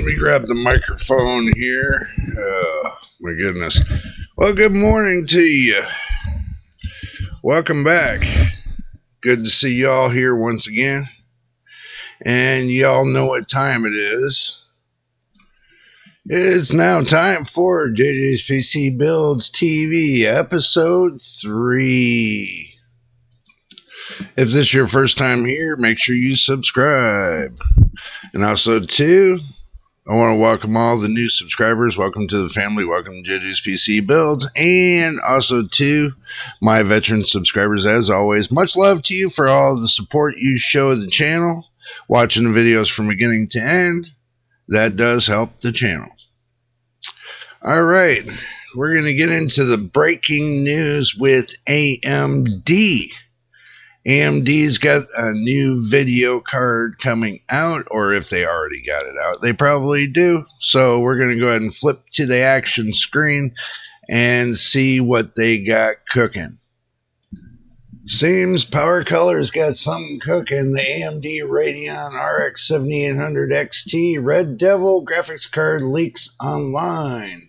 me grab the microphone here. My goodness. Well, good morning to you. Welcome back. Good to see y'all here once again. And y'all know what time it is. It's now time for JJ's PC Builds TV Episode 3. If this is your first time here, make sure you subscribe. And also, too, I want to welcome all the new subscribers. Welcome to the family. Welcome to JJ's PC Builds. And also to my veteran subscribers, as always. Much love to you for all the support you show the channel. Watching the videos from beginning to end. That does help the channel. All right. We're going to get into the breaking news with AMD. AMD's got a new video card coming out, or if they already got it out, they probably do. So we're going to go ahead and flip to the action screen and see what they got cooking. Seems Power Color's got something cooking. The AMD Radeon RX 7800 XT Red Devil graphics card leaks online.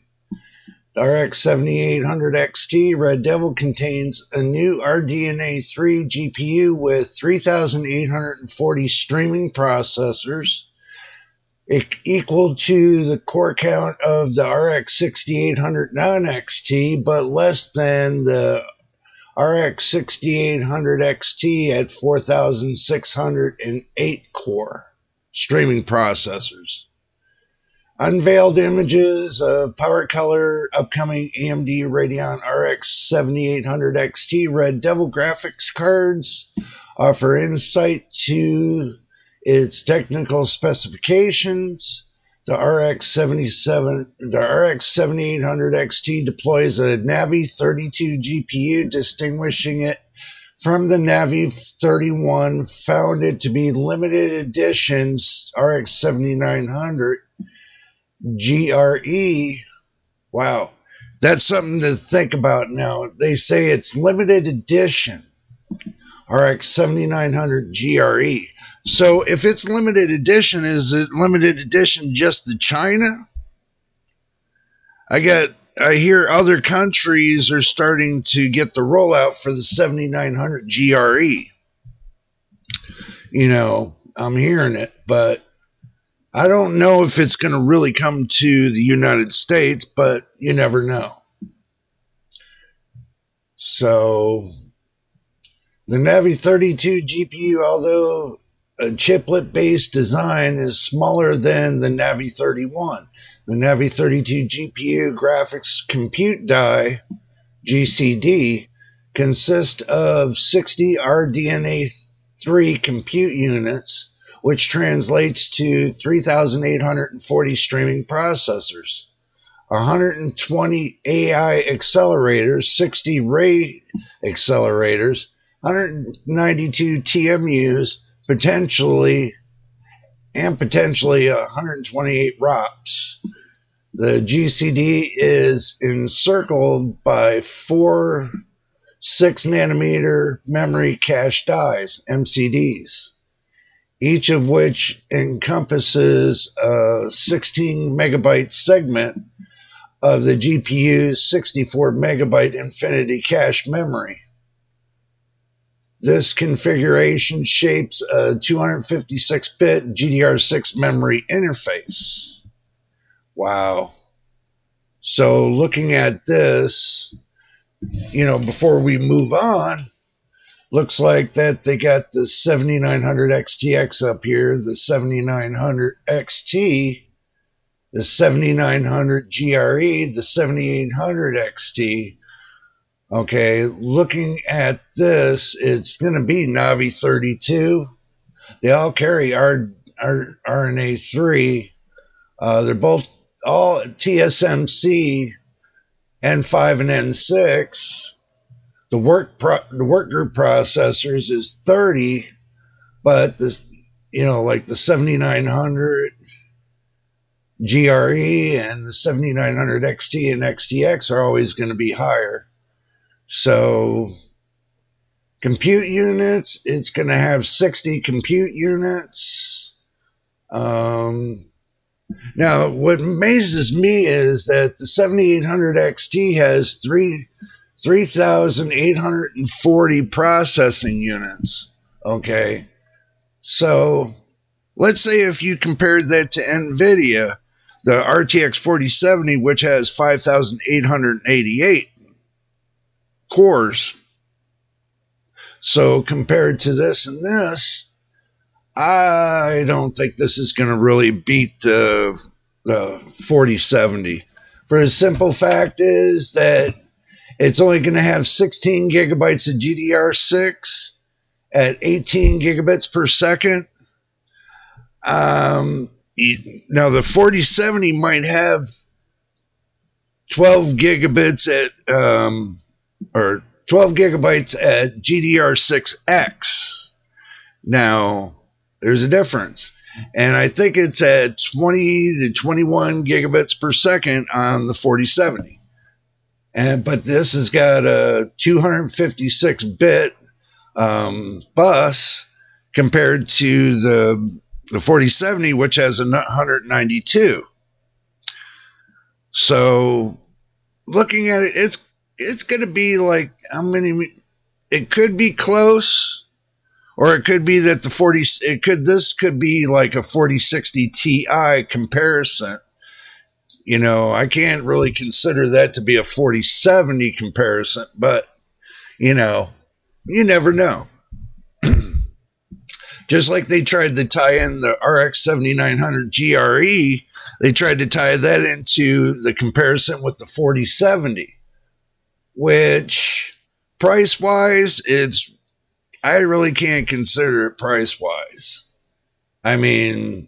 The RX 7800 XT Red Devil contains a new RDNA 3 GPU with 3,840 streaming processors, equal to the core count of the RX 6800 non-XT, but less than the RX 6800 XT at 4,608 core streaming processors. Unveiled images of Power Color upcoming AMD Radeon RX 7800 XT Red Devil graphics cards offer insight to its technical specifications. The RX 7800 XT deploys a Navi 32 GPU, distinguishing it from the Navi 31, found it to be limited editions RX 7900 GRE. Wow, that's something to think about now. They say it's limited edition RX 7900 GRE. So if it's limited edition, is it limited edition just to China? I hear other countries are starting to get the rollout for the 7900 GRE. You know, I'm hearing it, but I don't know if it's going to really come to the United States, but you never know. So, the Navi 32 GPU, although a chiplet-based design, is smaller than the Navi 31. The Navi 32 GPU graphics compute die, GCD, consists of 60 RDNA 3 compute units, which translates to 3,840 streaming processors, 120 AI accelerators, 60 Ray accelerators, 192 TMUs, potentially 128 ROPs. The GCD is encircled by 4 6-nanometer memory cache dies, MCDs, each of which encompasses a 16 megabyte segment of the GPU's 64 megabyte infinity cache memory. This configuration shapes a 256-bit GDDR6 memory interface. Wow. So looking at this, before we move on, looks like that they got the 7900 XTX up here, the 7900 XT, the 7900 GRE, the 7800 XT. Okay, looking at this, it's going to be Navi 32. They all carry RNA 3. They're both all TSMC N5 and N6. The work group processors is 30, but this, like the 7900 GRE and the 7900 XT and XTX are always going to be higher. So compute units, it's going to have 60 compute units. Now, what amazes me is that the 7800 XT has 3,840 processing units. Okay. So let's say if you compared that to NVIDIA, the RTX 4070, which has 5,888 cores. So compared to this and this, I don't think this is going to really beat the 4070. For the simple fact is that it's only going to have 16 gigabytes of GDR6 at 18 gigabits per second. Now the 4070 might have 12 gigabits at or 12 gigabytes at GDR6X. Now there's a difference, and I think it's at 20 to 21 gigabits per second on the 4070. But this has got a 256-bit bus compared to the 4070, which has a 192. So looking at it, it's going to be like how many? It could be close, or it could be that this could be like a 4060 Ti comparison. I can't really consider that to be a 4070 comparison, but you never know. Just like they tried to tie in the RX 7900 GRE, they tried to tie that into the comparison with the 4070, which price-wise, I really can't consider it price-wise. I mean,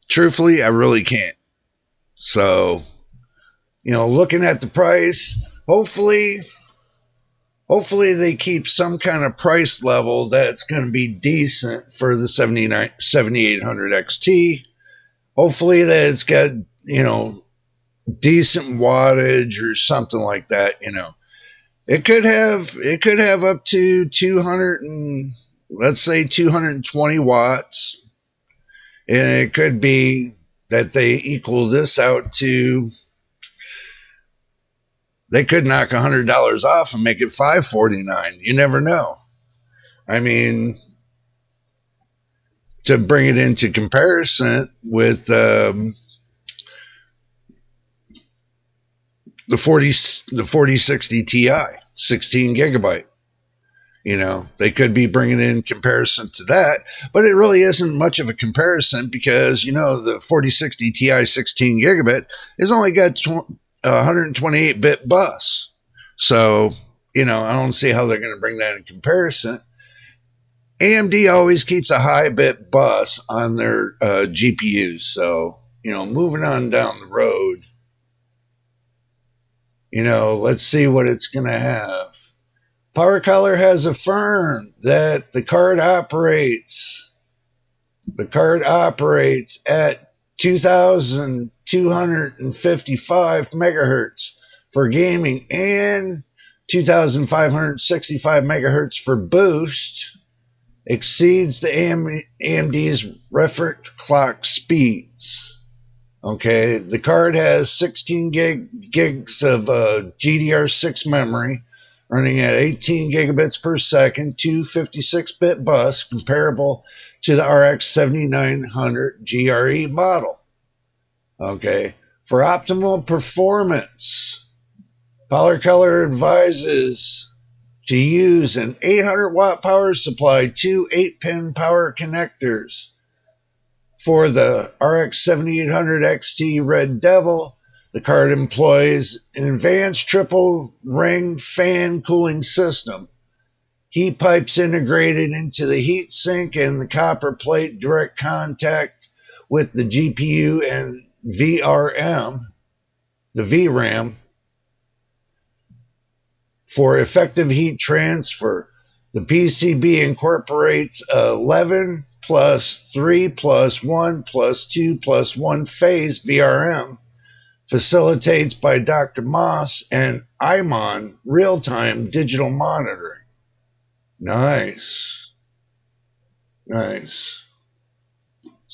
truthfully, I really can't. So, looking at the price, hopefully they keep some kind of price level that's going to be decent for the 7800 XT. Hopefully that it's got, decent wattage or something like that, It could have up to 220 watts. And it could be that they equal this out to, they could knock $100 off and make it $549. You never know. I mean, to bring it into comparison with the 4060 Ti, 16 gigabyte. They could be bringing in comparison to that, but it really isn't much of a comparison because, the 4060 Ti 16 gigabit has only got 128-bit bus. So, I don't see how they're going to bring that in comparison. AMD always keeps a high bit bus on their GPUs. So, moving on down the road, let's see what it's going to have. Power Color has affirmed that the card operates at 2,255 megahertz for gaming and 2,565 megahertz for boost, exceeds the AMD's reference clock speeds. Okay, the card has 16 gigs of GDR6 memory, running at 18 gigabits per second, 256-bit bus, comparable to the RX 7900 GRE model. Okay, for optimal performance, Power Color advises to use an 800-watt power supply, 2 8-pin power connectors. For the RX 7800 XT Red Devil, the card employs an advanced triple ring fan cooling system. Heat pipes integrated into the heat sink and the copper plate direct contact with the GPU and the VRAM, for effective heat transfer. The PCB incorporates 11 plus 3 plus 1 plus 2 plus 1 phase VRM, facilitates by Dr. Moss and IMON real-time digital monitoring. Nice.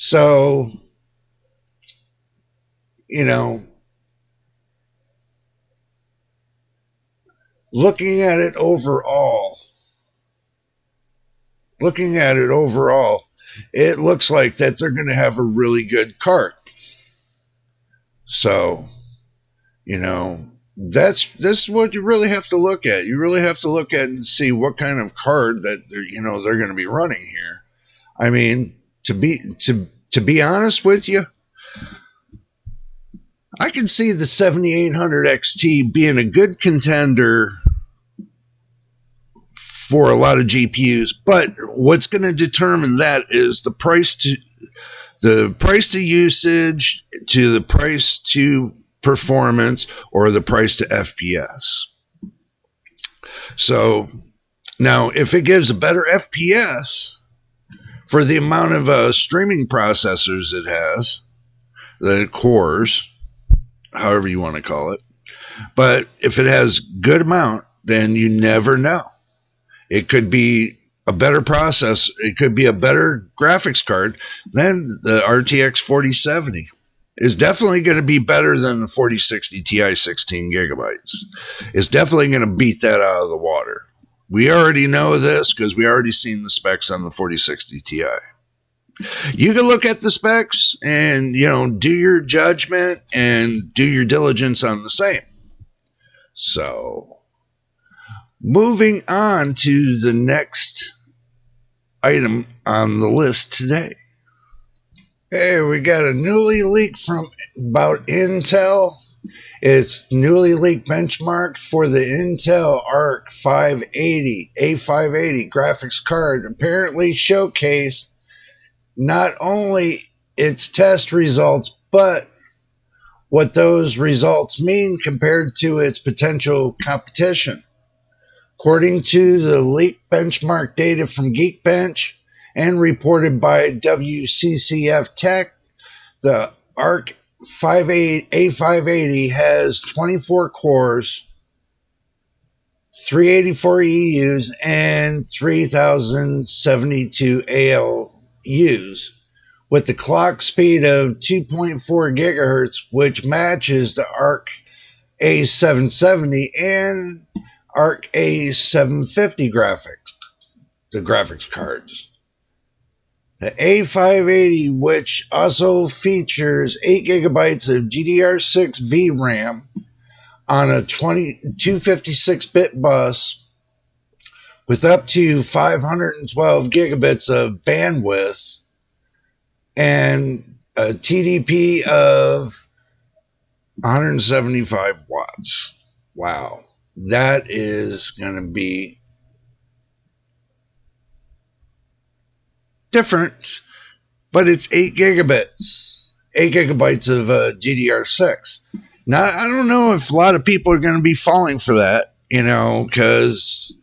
So, you know, looking at it overall, it looks like that they're going to have a really good card. So, this is what you really have to look at. You really have to look at and see what kind of card that they're going to be running here. I mean, to be honest with you, I can see the 7800 XT being a good contender for a lot of GPUs, but what's going to determine that is the price to usage, to the price to performance, or the price to FPS. So now, if it gives a better FPS for the amount of streaming processors it has, the cores, however you want to call it, but if it has good amount, then you never know. It could be a better process. It could be a better graphics card than the RTX 4070. Is definitely going to be better than the 4060 Ti 16 gigabytes. It's definitely going to beat that out of the water. We already know this because we already seen the specs on the 4060 Ti. You can look at the specs and, do your judgment and do your diligence on the same. So, moving on to the next item on the list today. Hey, we got a newly leaked from about Intel. It's newly leaked benchmark for the Intel Arc 580, A580 graphics card. Apparently showcased not only its test results, but what those results mean compared to its potential competition. According to the leaked benchmark data from Geekbench and reported by WCCF Tech, the Arc A580 has 24 cores, 384 EUs, and 3072 ALUs, with the clock speed of 2.4 gigahertz, which matches the Arc A770 and Arc A750 graphics cards. The A580, which also features 8 gigabytes of GDDR6 VRAM on a 256-bit bus with up to 512 gigabits of bandwidth and a TDP of 175 watts. Wow. That is going to be different, but it's 8 gigabytes of GDDR6. Now, I don't know if a lot of people are going to be falling for that, because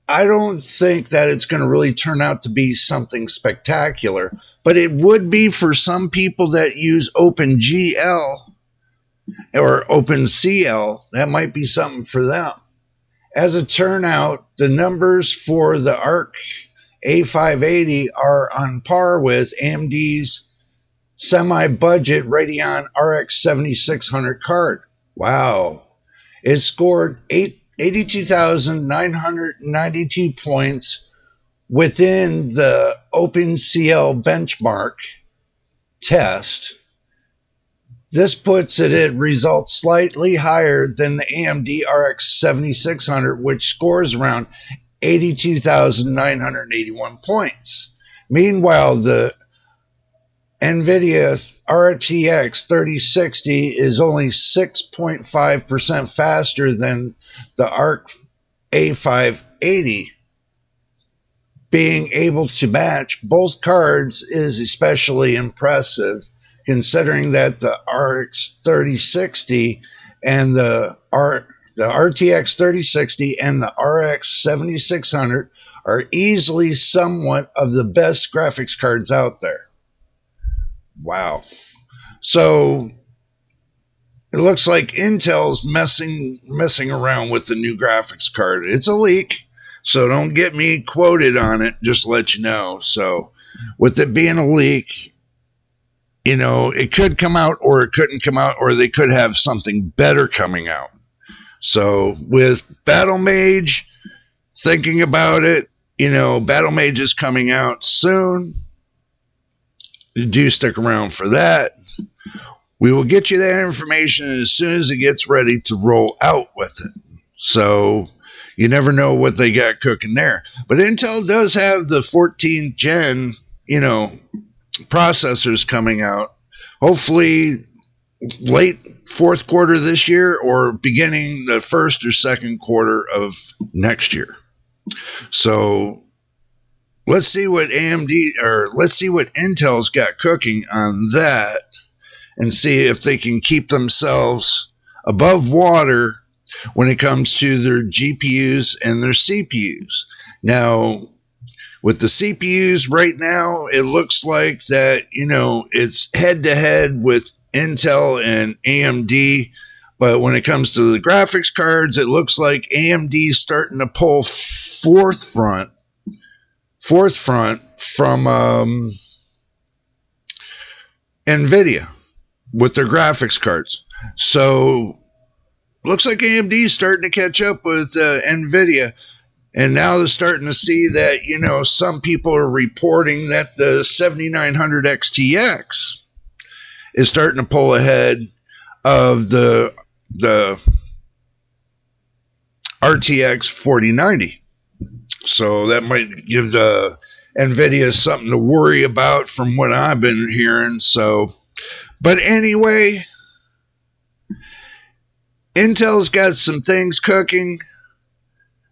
I don't think that it's going to really turn out to be something spectacular, but it would be for some people that use OpenGL or OpenCL. That might be something for them. As it turned out, the numbers for the Arc A580 are on par with AMD's semi-budget Radeon RX 7600 card. Wow. It scored 82,992 points within the OpenCL benchmark test. This puts it at results slightly higher than the AMD RX 7600, which scores around 82,981 points. Meanwhile, the NVIDIA RTX 3060 is only 6.5% faster than the Arc A580. Being able to match both cards is especially impressive, considering that the RX 3060 and the RTX 3060 and the RX 7600 are easily somewhat of the best graphics cards out there. Wow. So it looks like Intel's messing around with the new graphics card. It's a leak, so don't get me quoted on it, just to let you know. So with it being a leak, it could come out or it couldn't come out, or they could have something better coming out. So with Battle Mage, thinking about it, Battle Mage is coming out soon. Do stick around for that. We will get you that information as soon as it gets ready to roll out with it. So you never know what they got cooking there. But Intel does have the 14th gen, processors coming out. Hopefully late fourth quarter this year or beginning the first or second quarter of next year. So let's see what Intel's got cooking on that, and see if they can keep themselves above water when it comes to their GPUs and their CPUs. Now, with the CPUs right now, it looks like that, it's head to head with Intel and AMD. But when it comes to the graphics cards, it looks like AMD is starting to pull fourth front from NVIDIA with their graphics cards. So looks like AMD is starting to catch up with NVIDIA. And now they're starting to see that, some people are reporting that the 7900 XTX is starting to pull ahead of the RTX 4090. So that might give NVIDIA something to worry about from what I've been hearing. So, but anyway, Intel's got some things cooking.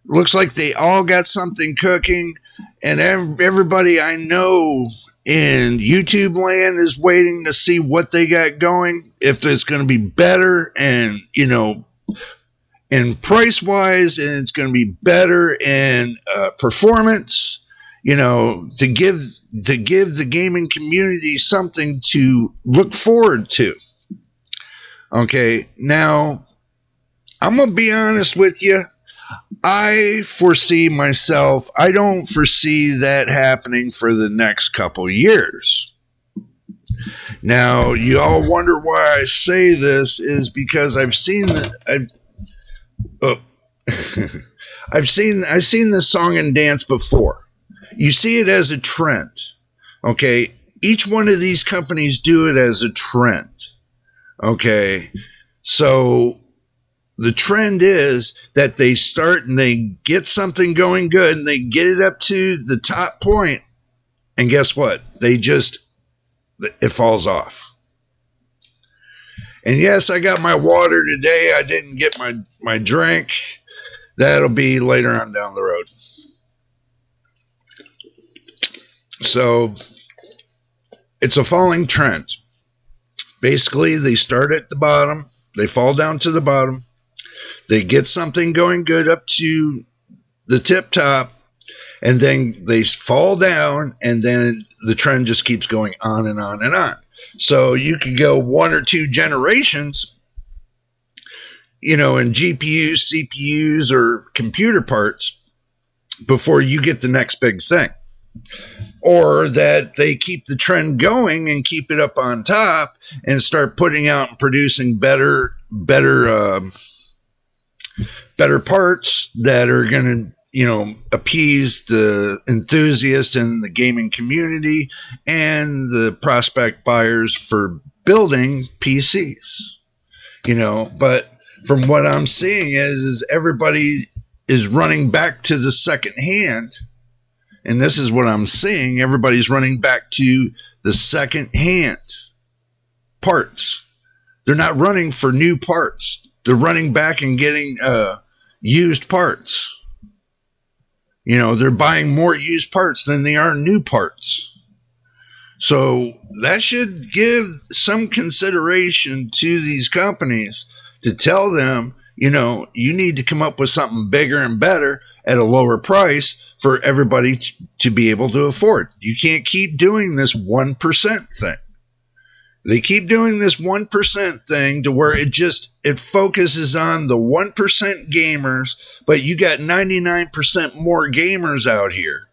Looks like they all got something cooking, and everybody I know in YouTube land is waiting to see what they got going, if it's going to be better and, in price wise, and it's going to be better in performance, to give the gaming community something to look forward to. Okay, now I'm going to be honest with you. I don't foresee that happening for the next couple years. Now, you all wonder why I say this is because I've seen this song and dance before. You see it as a trend. Okay, each one of these companies do it as a trend. Okay, so the trend is that they start and they get something going good and they get it up to the top point, and guess what? It falls off. And yes, I got my water today. I didn't get my drink. That'll be later on down the road. So it's a falling trend. Basically, they start at the bottom. They fall down to the bottom. They get something going good up to the tip top, and then they fall down, and then the trend just keeps going on and on and on. So you could go one or two generations, in GPUs, CPUs, or computer parts before you get the next big thing. Or that they keep the trend going and keep it up on top and start putting out and producing better parts that are going to, appease the enthusiasts in the gaming community and the prospect buyers for building PCs. But from what I'm seeing is everybody is running back to the second hand. And this is what I'm seeing. Everybody's running back to the second hand parts. They're not running for new parts. They're running back and getting used parts. They're buying more used parts than they are new parts. So that should give some consideration to these companies to tell them, you need to come up with something bigger and better at a lower price for everybody to be able to afford. You can't keep doing this 1% thing. They keep doing this 1% thing to where it focuses on the 1% gamers, but you got 99% more gamers out here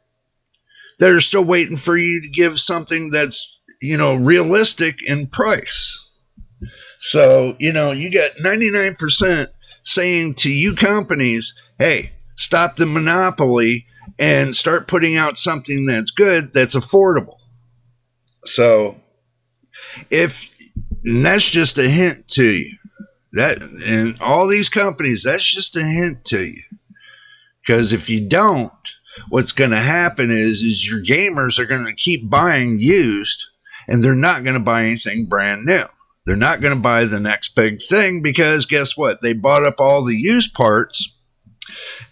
that are still waiting for you to give something that's, realistic in price. So, you got 99% saying to you companies, hey, stop the monopoly and start putting out something that's good, that's affordable. So, and that's just a hint to you. And all these companies, that's just a hint to you. Because if you don't, what's going to happen is your gamers are going to keep buying used, and they're not going to buy anything brand new. They're not going to buy the next big thing because guess what? They bought up all the used parts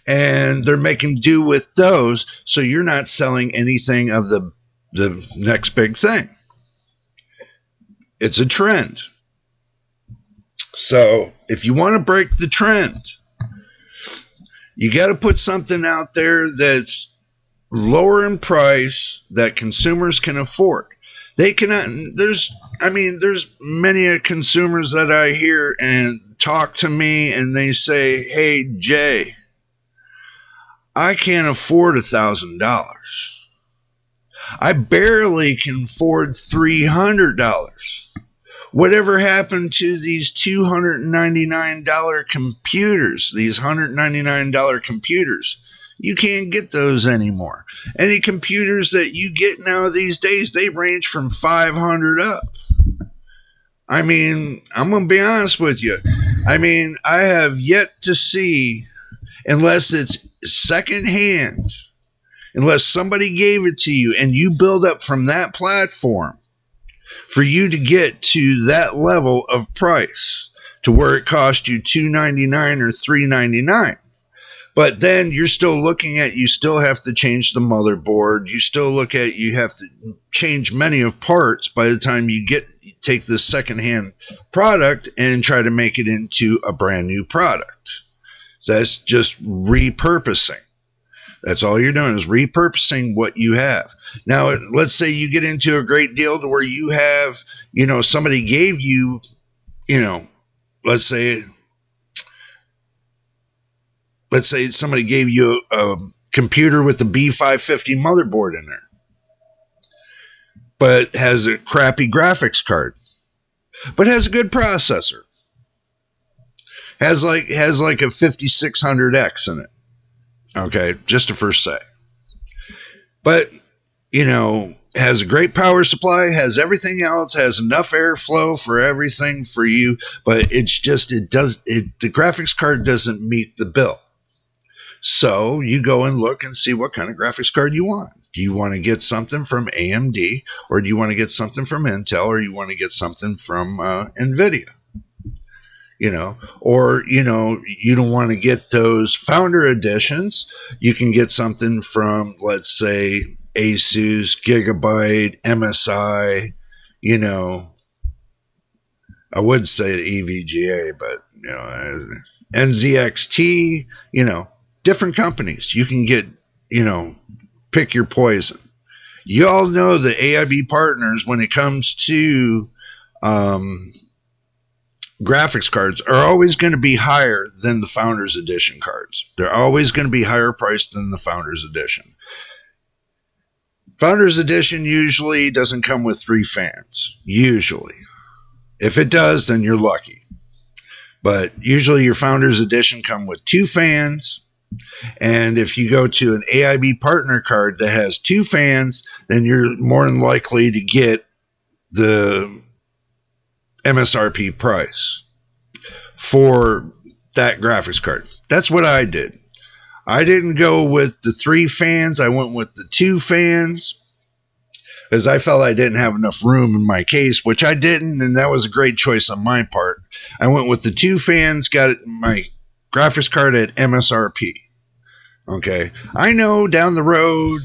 and they're making do with those. So you're not selling anything of the next big thing. It's a trend. So if you want to break the trend, you got to put something out there that's lower in price that consumers can afford. They cannot, there's many consumers that I hear and talk to me and they say, hey, Jay, I can't afford $1,000. I barely can afford $300. Whatever happened to these $299 computers, these $199 computers? You can't get those anymore. Any computers that you get now these days, they range from $500 up. I mean, I'm going to be honest with you. I mean, I have yet to see, unless it's secondhand, unless somebody gave it to you and you build up from that platform, for you to get to that level of price to where it cost you $299 or $399. But then you're still looking at, you still have to change the motherboard. You still look at, you have to change many of parts by the time you take this secondhand product and try to make it into a brand new product. So that's just repurposing. That's all you're doing is repurposing what you have. Now, let's say you get into a great deal to where you have, somebody gave you, let's say somebody gave you a computer with the B550 motherboard in there, but has a crappy graphics card, but has a good processor. Has like a 5600X in it. Okay, just to first say. But, has a great power supply, has everything else, has enough airflow for everything for you, but it's just, the graphics card doesn't meet the bill. So you go and look and see what kind of graphics card you want. Do you want to get something from AMD, or do you want to get something from Intel, or you want to get something from NVIDIA? Or you don't want to get those founder editions. You can get something from, let's say, Asus, Gigabyte, MSI, I would say EVGA, but, NZXT, different companies. You can get, pick your poison. You all know the AIB partners, when it comes to, graphics cards, are always going to be higher than the Founders Edition cards. They're always going to be higher priced than the Founders Edition. Founders Edition usually doesn't come with 3 fans. Usually. If it does, then you're lucky. But usually your Founders Edition come with 2 fans. And if you go to an AIB partner card that has 2 fans, then you're more than likely to get the MSRP price for that graphics card. That's what I did. I didn't go with the 3 fans. I went with the 2 fans because I felt I didn't have enough room in my case, which I didn't, and that was a great choice on my part. I went with the 2 fans, got my graphics card at MSRP. Okay. I know down the road,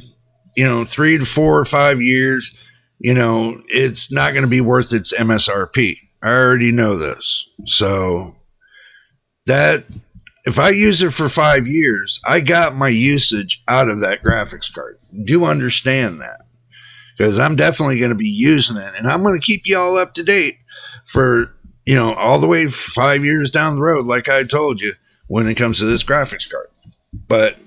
3 to 4 or 5 years, it's not going to be worth its MSRP. I already know this. So that if I use it for 5 years, I got my usage out of that graphics card. Do understand that, because I'm definitely going to be using it, and I'm going to keep you all up to date for, all the way 5 years down the road, like I told you, when it comes to this graphics card. But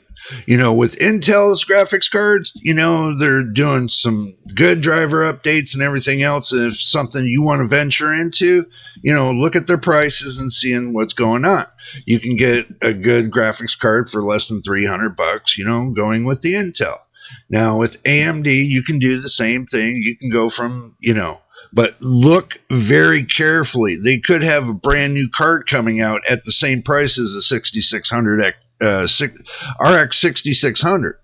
With Intel's graphics cards, they're doing some good driver updates and everything else. If something you want to venture into, look at their prices and seeing what's going on. You can get a good graphics card for less than $300, going with the Intel. Now with AMD, you can do the same thing. You can go from, but look very carefully. They could have a brand new card coming out at the same price as a 6600 RX 6600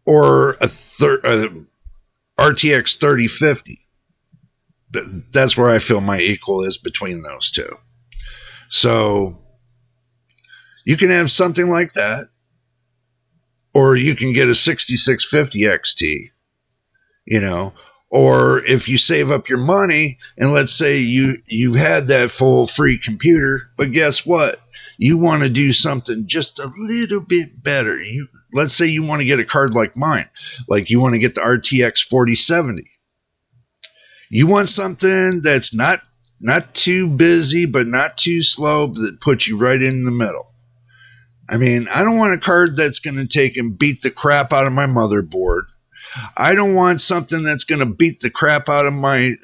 or a RTX 3050. That's where I feel my equal is between those two. So you can have something like that, or you can get a 6650 XT, or if you save up your money and let's say you've had that full free computer, but guess what? You want to do something just a little bit better. Let's say you want to get a card like mine, like you want to get the RTX 4070. You want something that's not too busy, but not too slow, that puts you right in the middle. I mean, I don't want a card that's going to take and beat the crap out of my motherboard. I don't want something that's going to beat the crap out of my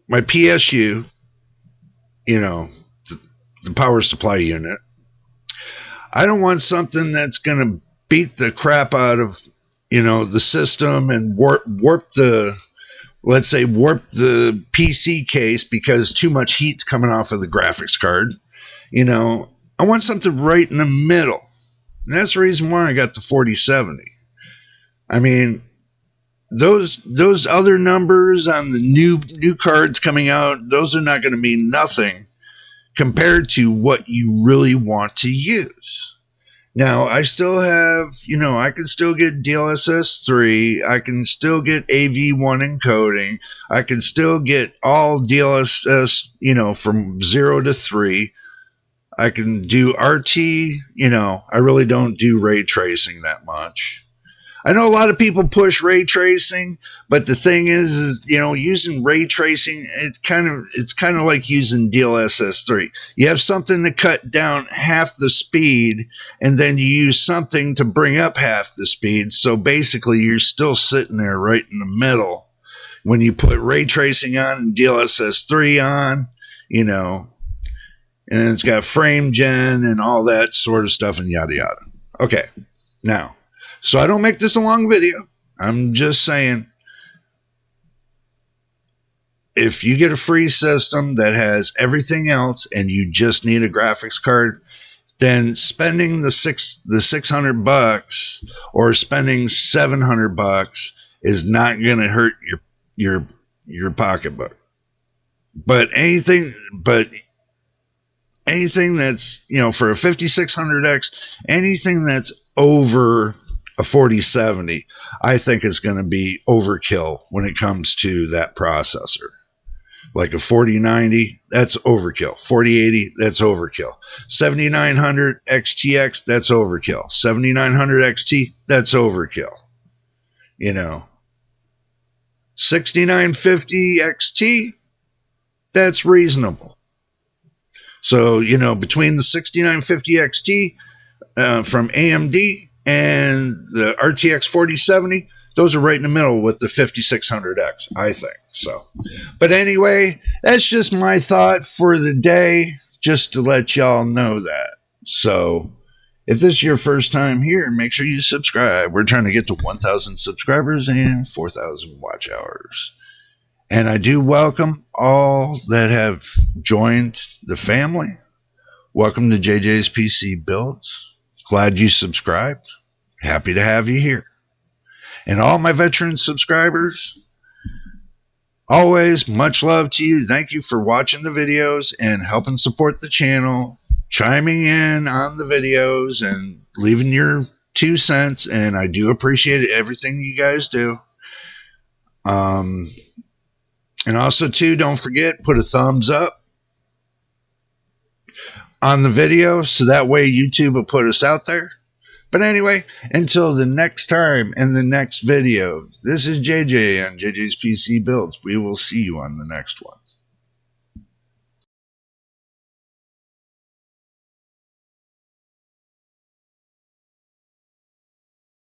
my PSU, the power supply unit. I don't want something that's going to beat the crap out of, the system and warp the PC case because too much heat's coming off of the graphics card. I want something right in the middle. And that's the reason why I got the 4070. I mean, those other numbers on the new cards coming out, those are not going to mean nothing compared to what you really want to use. Now, I still have, I can still get DLSS 3. I can still get AV1 encoding. I can still get all DLSS, from 0 to 3. I can do RT, I really don't do ray tracing that much. I know a lot of people push ray tracing, but the thing is using ray tracing, it's kind of like using DLSS 3. You have something to cut down half the speed, and then you use something to bring up half the speed. So basically, you're still sitting there right in the middle when you put ray tracing on and DLSS 3 on, and it's got frame gen and all that sort of stuff and yada yada. Okay, now, so I don't make this a long video. I'm just saying, if you get a free system that has everything else and you just need a graphics card, then spending the $600 or spending $700 is not going to hurt your pocketbook. But anything that's, for a 5600X, anything that's over a 4070, I think is going to be overkill when it comes to that processor. Like a 4090, that's overkill. 4080, that's overkill. 7900 XTX, that's overkill. 7900 XT, that's overkill. 6950 XT, that's reasonable. So, between the 6950 XT from AMD and the RTX 4070, those are right in the middle with the 5600X, I think. So, but anyway, that's just my thought for the day, just to let y'all know that. So, if this is your first time here, make sure you subscribe. We're trying to get to 1,000 subscribers and 4,000 watch hours. And I do welcome all that have joined the family. Welcome to JJ's PC Builds. Glad you subscribed. Happy to have you here. And all my veteran subscribers, always much love to you. Thank you for watching the videos and helping support the channel, chiming in on the videos and leaving your 2 cents. And I do appreciate everything you guys do. And also, too, don't forget, put a thumbs up on the video so that way YouTube will put us out there. But anyway, until the next time in the next video, this is JJ on JJ's PC Builds. We will see you on the next one.